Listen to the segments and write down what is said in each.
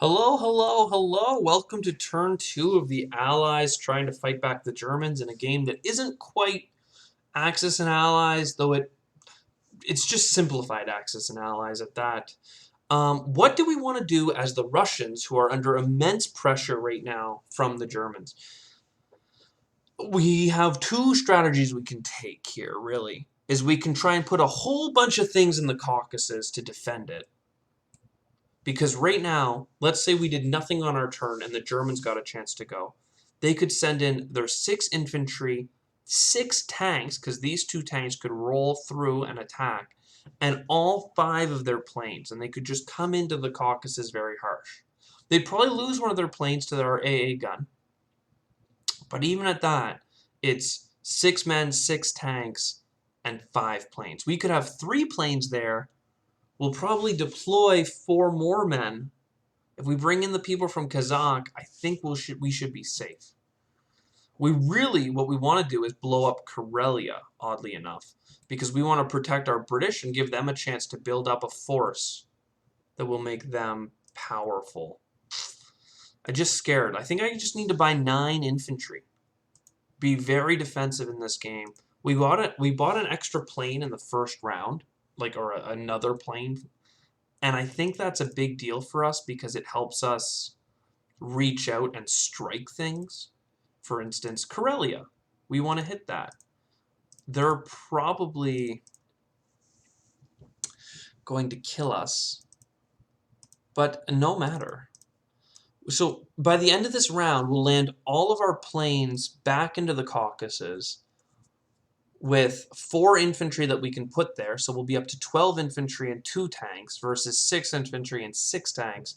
Hello, hello, hello. Welcome to turn two of the Allies trying to fight back the Germans in a game that isn't quite Axis and Allies, though it's just simplified Axis and Allies at that. What do we want to do as the Russians, who are under immense pressure right now from the Germans? We have two strategies we can take here, really. Is we can try and put a whole bunch of things in the Caucasus to defend it. Because right now, let's say we did nothing on our turn and the Germans got a chance to go. They could send in their 6 infantry, 6 tanks, because these 2 tanks could roll through and attack, and all 5 of their planes, and they could just come into the Caucasus very harsh. They'd probably lose one of their planes to their AA gun. But even at that, it's 6 men, 6 tanks, and 5 planes. We could have 3 planes there. We'll probably deploy 4 more men. If we bring in the people from Kazakh, I think we should be safe. What we want to do is blow up Karelia, oddly enough, because we want to protect our British and give them a chance to build up a force that will make them powerful. I'm just scared. I think I just need to buy 9 infantry. Be very defensive in this game. We bought an extra plane in the first round, or another plane. And I think that's a big deal for us because it helps us reach out and strike things. For instance, Karelia. We want to hit that. They're probably going to kill us, but no matter. So by the end of this round, we'll land all of our planes back into the Caucasus with 4 infantry that we can put there. So we'll be up to 12 infantry and 2 tanks versus 6 infantry and 6 tanks.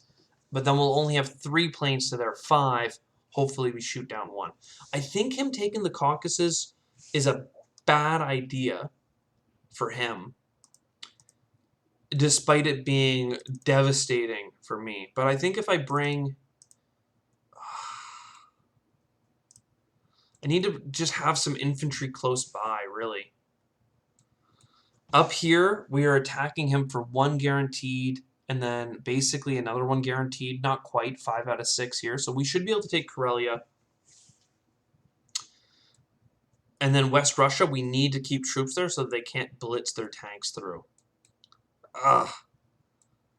But then we'll only have 3 planes to their 5. Hopefully we shoot down 1. I think him taking the Caucasus is a bad idea for him, despite it being devastating for me. But I think if I bring... I need to just have some infantry close by, really. Up here, we are attacking him for 1 guaranteed, and then basically another 1 guaranteed. Not quite, 5 out of 6 here. So we should be able to take Karelia. And then West Russia, we need to keep troops there so that they can't blitz their tanks through. Ugh.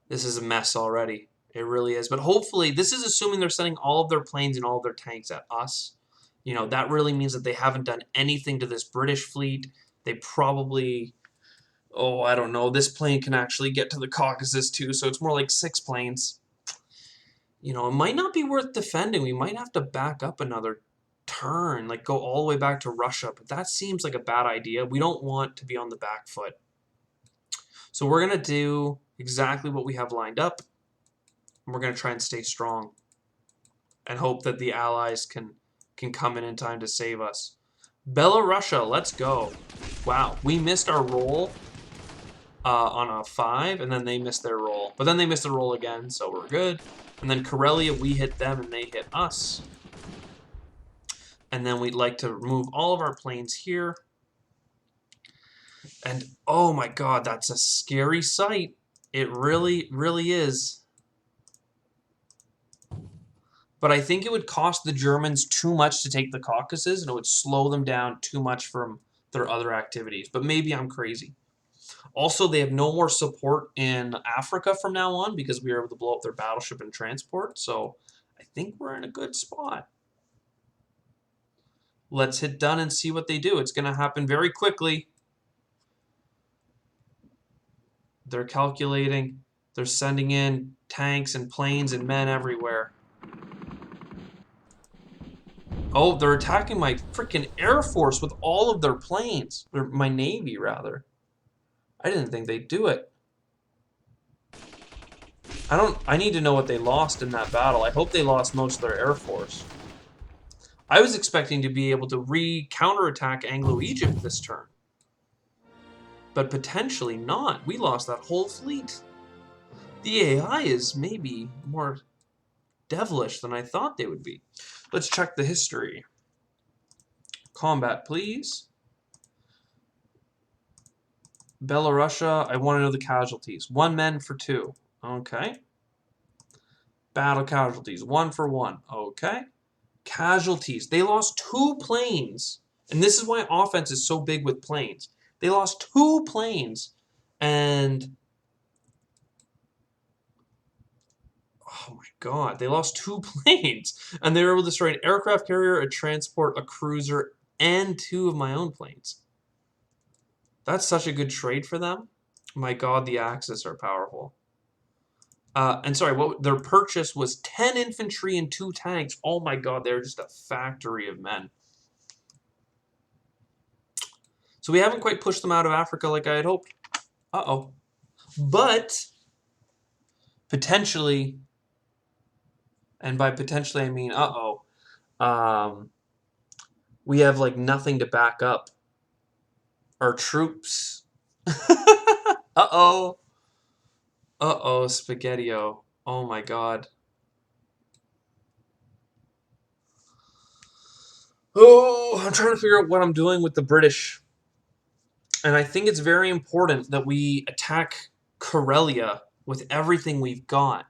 This is a mess already. It really is. But hopefully, this is assuming they're sending all of their planes and all of their tanks at us. You know, that really means that they haven't done anything to this British fleet. They probably... Oh, I don't know. This plane can actually get to the Caucasus too, so it's more like 6 planes. You know, it might not be worth defending. We might have to back up another turn, like go all the way back to Russia, but that seems like a bad idea. We don't want to be on the back foot. So we're going to do exactly what we have lined up, and we're going to try and stay strong and hope that the Allies can come in time to save us. Belarusia, let's go. Wow, we missed our roll on a 5, and then they missed their roll. But then they missed the roll again, so we're good. And then Karelia, we hit them, and they hit us. And then we'd like to remove all of our planes here. And, oh my god, that's a scary sight. It really, really is. But I think it would cost the Germans too much to take the Caucasus, and it would slow them down too much from their other activities. But maybe I'm crazy. Also, they have no more support in Africa from now on because we were able to blow up their battleship and transport. So I think we're in a good spot. Let's hit done and see what they do. It's going to happen very quickly. They're calculating. They're sending in tanks and planes and men everywhere. Oh, they're attacking my freaking Air Force with all of their planes. Or my Navy, rather. I didn't think they'd do it. I need to know what they lost in that battle. I hope they lost most of their Air Force. I was expecting to be able to counterattack Anglo-Egypt this turn. But potentially not. We lost that whole fleet. The AI is maybe more devilish than I thought they would be. Let's check the history. Combat, please. Belarusia, I want to know the casualties. 1 man for 2. Okay. Battle casualties, 1 for 1. Okay. Casualties. They lost 2 planes. And this is why offense is so big with planes. They lost 2 planes. And oh my god, they lost 2 planes. And they were able to destroy an aircraft carrier, a transport, a cruiser, and 2 of my own planes. That's such a good trade for them. My god, the Axis are powerful. And sorry, what their purchase was 10 infantry and 2 tanks. Oh my god, they're just a factory of men. So we haven't quite pushed them out of Africa like I had hoped. Uh-oh. But potentially, and by potentially I mean uh-oh, we have like nothing to back up our troops. Uh-oh. Uh-oh, Spaghetti-O. Oh my god. Oh, I'm trying to figure out what I'm doing with the British. And I think it's very important that we attack Karelia with everything we've got.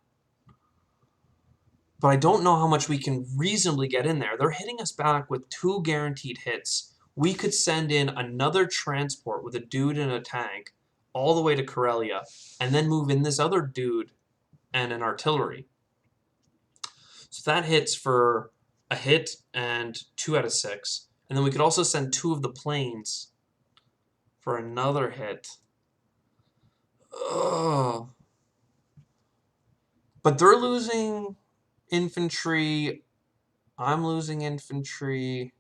But I don't know how much we can reasonably get in there. They're hitting us back with 2 guaranteed hits. We could send in another transport with a dude and a tank all the way to Karelia, and then move in this other dude and an artillery. So that hits for a hit and 2 out of 6. And then we could also send 2 of the planes for another hit. Ugh. But they're losing infantry. I'm losing infantry.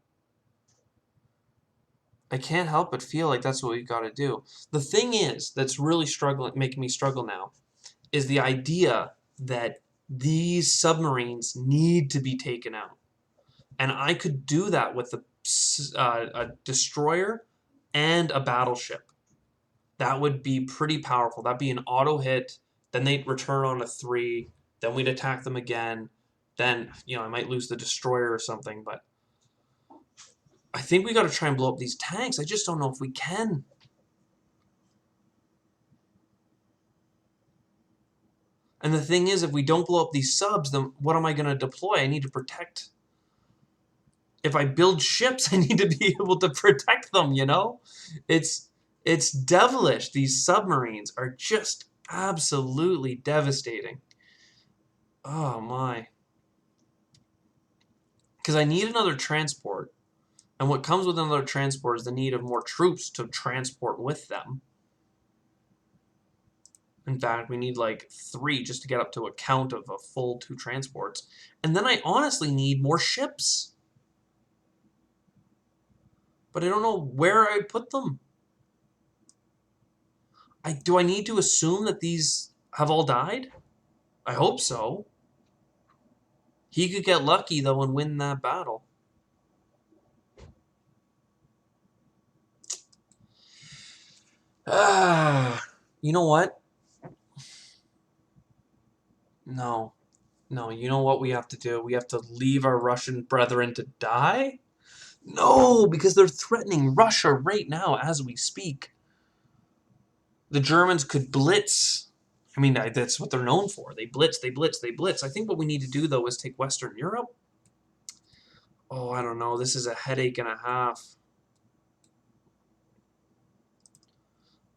I can't help but feel like that's what we've got to do. The thing is that's really making me struggle now is the idea that these submarines need to be taken out. And I could do that with a destroyer and a battleship. That would be pretty powerful. That'd be an auto hit. Then they'd return on a 3. Then we'd attack them again. Then, I might lose the destroyer or something. But I think we got to try and blow up these tanks. I just don't know if we can. And the thing is, if we don't blow up these subs, then what am I going to deploy? I need to protect. If I build ships, I need to be able to protect them, It's devilish. These submarines are just absolutely devastating. Oh, my. Because I need another transport. And what comes with another transport is the need of more troops to transport with them. In fact, we need like 3 just to get up to a count of a full 2 transports. And then I honestly need more ships. But I don't know where I'd put them. Do I need to assume that these have all died? I hope so. He could get lucky, though, and win that battle. You know what? No. No, you know what we have to do? We have to leave our Russian brethren to die? No, because they're threatening Russia right now as we speak. The Germans could blitz. I mean, that's what they're known for. They blitz, they blitz, they blitz. I think what we need to do, though, is take Western Europe. Oh, I don't know. This is a headache and a half.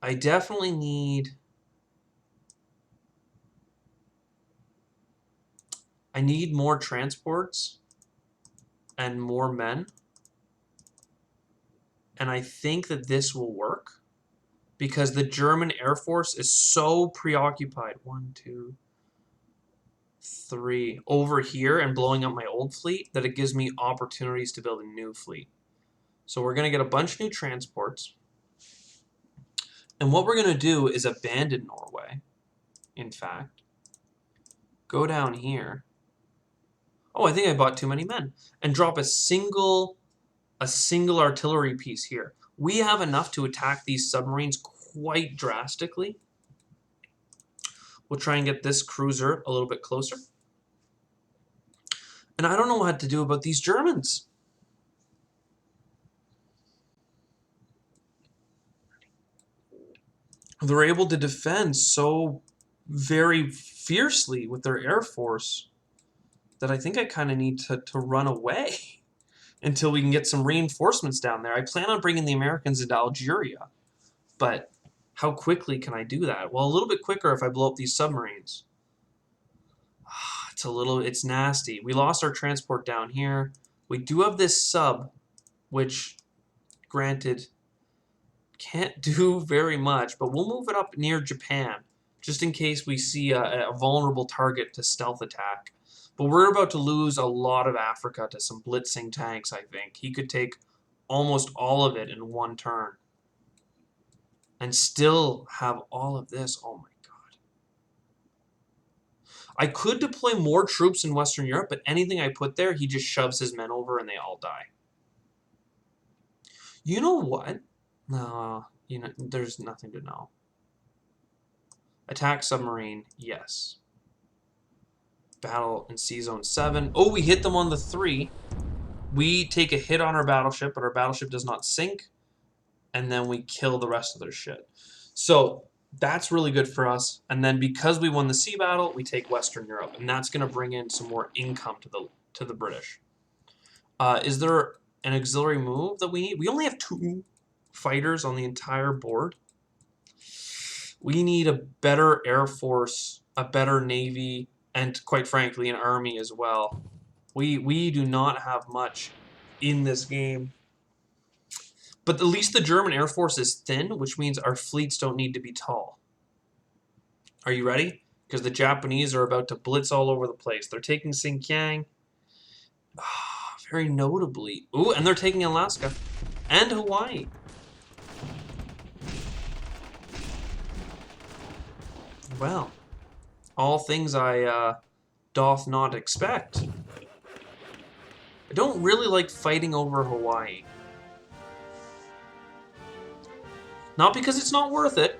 I definitely need... I need more transports and more men. And I think that this will work because the German Air Force is so preoccupied. 1, 2, 3 over here and blowing up my old fleet that it gives me opportunities to build a new fleet. So we're going to get a bunch of new transports. And what we're going to do is abandon Norway, in fact. Go down here. Oh, I think I bought too many men. And drop a single artillery piece here. We have enough to attack these submarines quite drastically. We'll try and get this cruiser a little bit closer. And I don't know what to do about these Germans. They're able to defend so very fiercely with their Air Force. that I think I kind of need to run away until we can get some reinforcements down there. I plan on bringing the Americans into Algeria, but how quickly can I do that? Well, a little bit quicker if I blow up these submarines. It's nasty. We lost our transport down here. We do have this sub, which, granted, can't do very much, but we'll move it up near Japan, just in case we see a vulnerable target to stealth attack. But we're about to lose a lot of Africa to some blitzing tanks, I think. He could take almost all of it in one turn. And still have all of this. Oh my god. I could deploy more troops in Western Europe, but anything I put there, he just shoves his men over and they all die. You know what? No, there's nothing to know. Attack submarine, yes. Battle in Sea Zone 7. Oh, we hit them on the 3. We take a hit on our battleship, but our battleship does not sink. And then we kill the rest of their shit. So that's really good for us. And then because we won the sea battle, we take Western Europe. And that's going to bring in some more income to the British. Is there an auxiliary move that we need? We only have 2 fighters on the entire board. We need a better Air Force, a better Navy, and quite frankly, an Army as well. We do not have much in this game. But at least the German Air Force is thin, which means our fleets don't need to be tall. Are you ready? Because the Japanese are about to blitz all over the place. They're taking Xinjiang. Very notably. Ooh, and they're taking Alaska. And Hawaii. Well, all things I doth not expect. I don't really like fighting over Hawaii. Not because it's not worth it,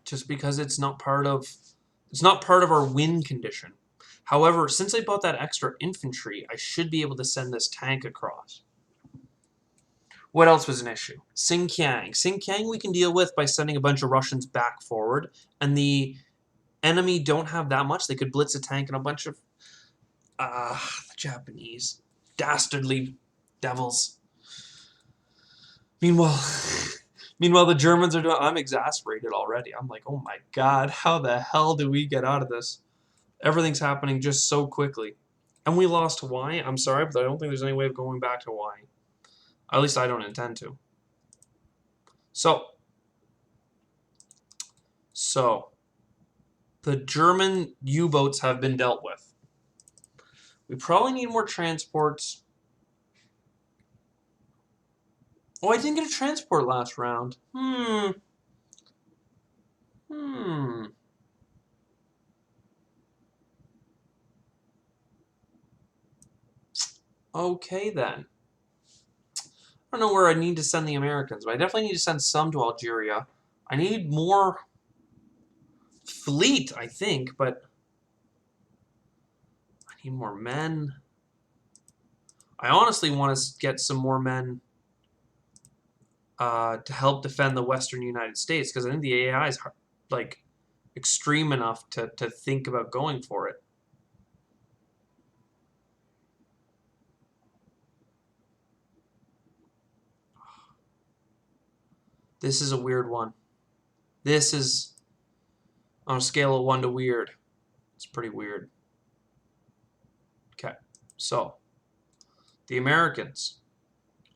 just because it's not part of our win condition. However, since I bought that extra infantry, I should be able to send this tank across. What else was an issue? Xinjiang. Xinjiang we can deal with by sending a bunch of Russians back forward, and the enemy don't have that much. They could blitz a tank and a bunch of the Japanese dastardly devils. Meanwhile, the Germans are doing... I'm exasperated already. I'm like, oh my god, how the hell do we get out of this? Everything's happening just so quickly. And we lost Hawaii. I'm sorry, but I don't think there's any way of going back to Hawaii. At least I don't intend to. So, the German U-boats have been dealt with. We probably need more transports. Oh, I didn't get a transport last round. Okay, then. I don't know where I need to send the Americans, but I definitely need to send some to Algeria. I need more fleet, I think, but I need more men. I honestly want to get some more men to help defend the Western United States, because I think the AI is like extreme enough to think about going for it. This is a weird one. This is on a scale of 1 to weird. It's pretty weird. Okay, so the Americans.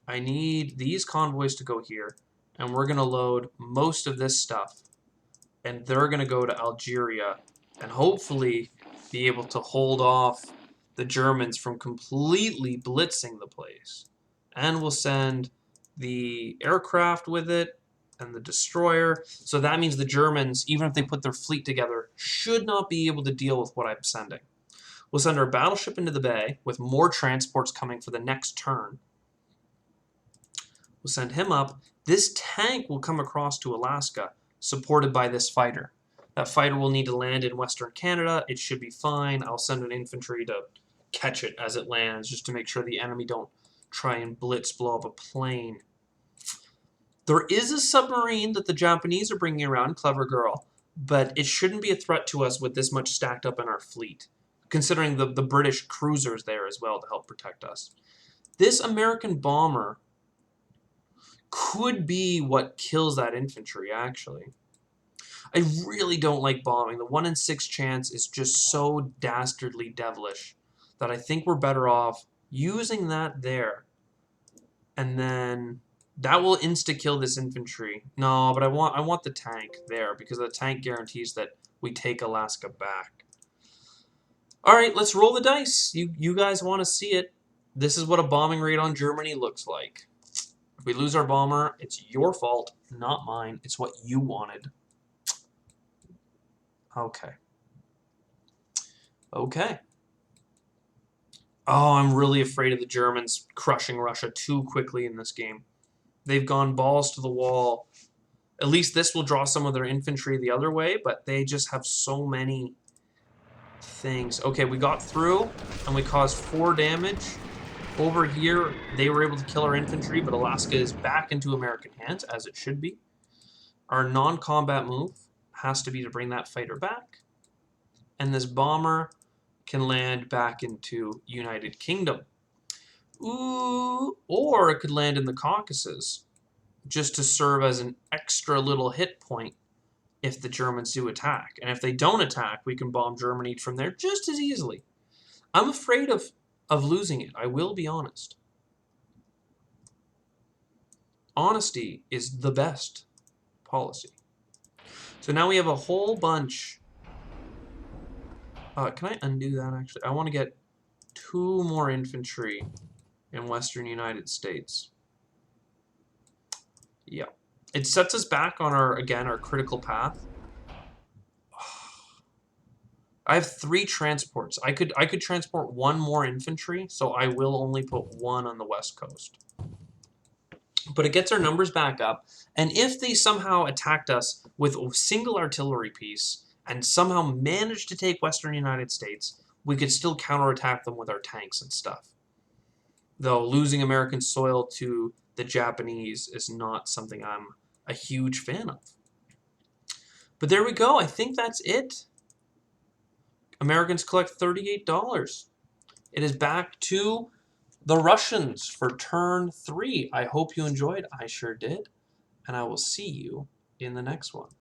I need these convoys to go here, and we're going to load most of this stuff, and they're going to go to Algeria, and hopefully be able to hold off the Germans from completely blitzing the place. And we'll send the aircraft with it, and the destroyer. So that means the Germans, even if they put their fleet together, should not be able to deal with what I'm sending. We'll send our battleship into the bay with more transports coming for the next turn. We'll send him up. This tank will come across to Alaska, supported by this fighter. That fighter will need to land in Western Canada. It should be fine. I'll send an infantry to catch it as it lands, just to make sure the enemy don't try and blitz blow up a plane. There is a submarine that the Japanese are bringing around, clever girl, but it shouldn't be a threat to us with this much stacked up in our fleet. considering the British cruisers there as well to help protect us. This American bomber could be what kills that infantry, actually. I really don't like bombing. The 1 in 6 chance is just so dastardly devilish that I think we're better off using that there. And then that will insta-kill this infantry. No, but I want the tank there because the tank guarantees that we take Alaska back. All right, let's roll the dice. You guys want to see it. This is what a bombing raid on Germany looks like. If we lose our bomber, it's your fault, not mine. It's what you wanted. Okay. Okay. Oh, I'm really afraid of the Germans crushing Russia too quickly in this game. They've gone balls to the wall. At least this will draw some of their infantry the other way, but they just have so many things. Okay, we got through, and we caused 4 damage. Over here, they were able to kill our infantry, but Alaska is back into American hands, as it should be. Our non-combat move has to be to bring that fighter back. And this bomber can land back into United Kingdom. Ooh, or it could land in the Caucasus, just to serve as an extra little hit point if the Germans do attack. And if they don't attack, we can bomb Germany from there just as easily. I'm afraid of losing it, I will be honest. Honesty is the best policy. So now we have a whole bunch. Can I undo that, actually? I want to get 2 more infantry in western United States. Yeah. It sets us back on our, again, our critical path. I have 3 transports. I could transport 1 more infantry, so I will only put 1 on the west coast. But it gets our numbers back up, and if they somehow attacked us with a single artillery piece and somehow managed to take western United States, we could still counterattack them with our tanks and stuff. Though losing American soil to the Japanese is not something I'm a huge fan of. But there we go. I think that's it. Americans collect $38. It is back to the Russians for turn 3. I hope you enjoyed. I sure did. And I will see you in the next one.